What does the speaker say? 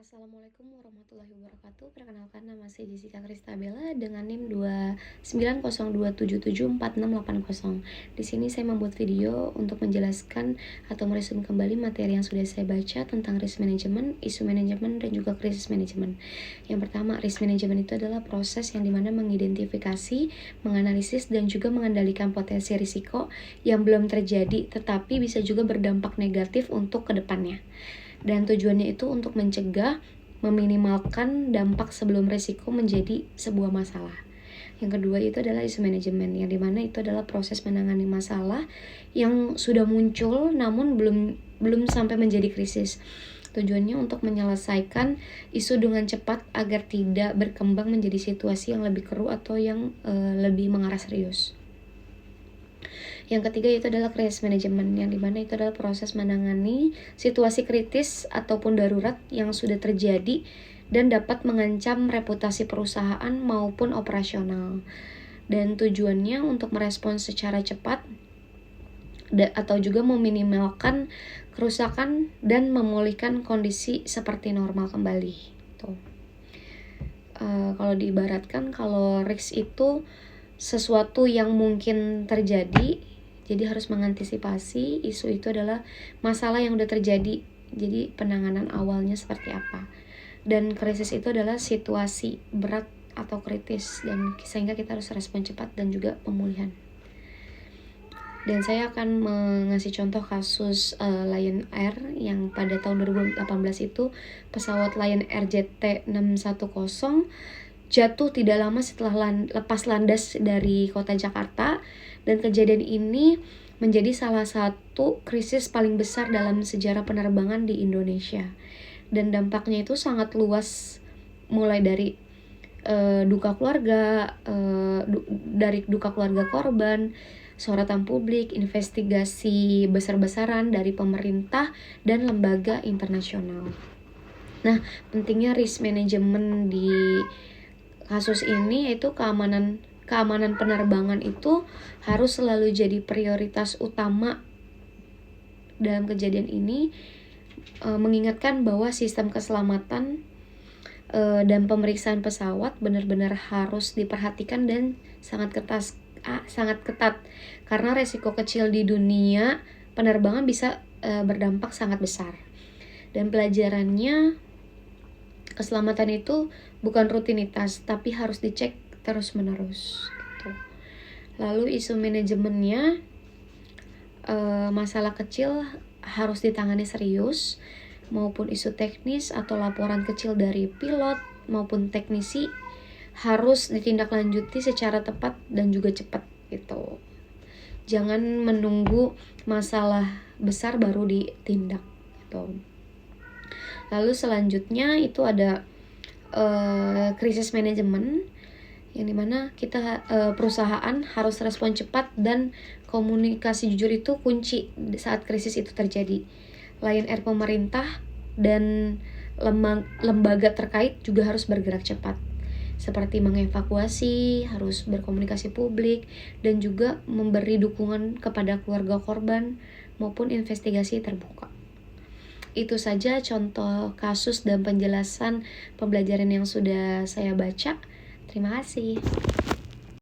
Assalamualaikum warahmatullahi wabarakatuh. Perkenalkan, nama saya Jessica Kristabella dengan NIM 2902777680. Di sini saya membuat video untuk menjelaskan atau meresum kembali materi yang sudah saya baca tentang risk management, isu manajemen, dan juga krisis manajemen. Yang pertama, risk management itu adalah proses yang dimana mengidentifikasi, menganalisis, dan juga mengendalikan potensi risiko yang belum terjadi tetapi bisa juga berdampak negatif untuk kedepannya. Dan tujuannya itu untuk mencegah, meminimalkan dampak sebelum risiko menjadi sebuah masalah. Yang kedua itu adalah isu manajemen, yang dimana itu adalah proses menangani masalah yang sudah muncul namun belum sampai menjadi krisis. Tujuannya untuk menyelesaikan isu dengan cepat agar tidak berkembang menjadi situasi yang lebih keruh atau yang lebih mengarah serius. Yang ketiga itu adalah krisis manajemen, yang dimana itu adalah proses menangani situasi kritis ataupun darurat yang sudah terjadi dan dapat mengancam reputasi perusahaan maupun operasional. Dan tujuannya untuk merespons secara cepat atau juga meminimalkan kerusakan dan memulihkan kondisi seperti normal kembali. Tuh. Kalau diibaratkan, kalau risk itu sesuatu yang mungkin terjadi, jadi harus mengantisipasi. Isu itu adalah masalah yang udah terjadi, jadi penanganan awalnya seperti apa. Dan krisis itu adalah situasi berat atau kritis, dan sehingga kita harus respon cepat dan juga pemulihan. Dan saya akan mengasih contoh kasus Lion Air yang pada tahun 2018 itu pesawat Lion Air JT610 jatuh tidak lama setelah lepas landas dari kota Jakarta, dan kejadian ini menjadi salah satu krisis paling besar dalam sejarah penerbangan di Indonesia. Dan dampaknya itu sangat luas, mulai dari duka keluarga, dari duka keluarga korban, sorotan publik, investigasi besar-besaran dari pemerintah dan lembaga internasional. Nah, pentingnya risk management di kasus ini yaitu keamanan penerbangan itu harus selalu jadi prioritas utama dalam kejadian ini, mengingatkan bahwa sistem keselamatan dan pemeriksaan pesawat benar-benar harus diperhatikan dan sangat ketat karena resiko kecil di dunia penerbangan bisa berdampak sangat besar. Dan pelajarannya, keselamatan itu bukan rutinitas, tapi harus dicek terus-menerus gitu. Lalu isu manajemennya, masalah kecil harus ditangani serius, maupun isu teknis atau laporan kecil dari pilot maupun teknisi harus ditindaklanjuti secara tepat dan juga cepat gitu. Jangan menunggu masalah besar baru ditindak gitu. Lalu selanjutnya itu ada krisis manajemen, yang dimana kita perusahaan harus respon cepat dan komunikasi jujur itu kunci saat krisis itu terjadi. Lion Air, pemerintah, dan lembaga terkait juga harus bergerak cepat, seperti mengevakuasi, harus berkomunikasi publik, dan juga memberi dukungan kepada keluarga korban maupun investigasi terbuka. Itu saja contoh kasus dan penjelasan pembelajaran yang sudah saya baca. Terima kasih.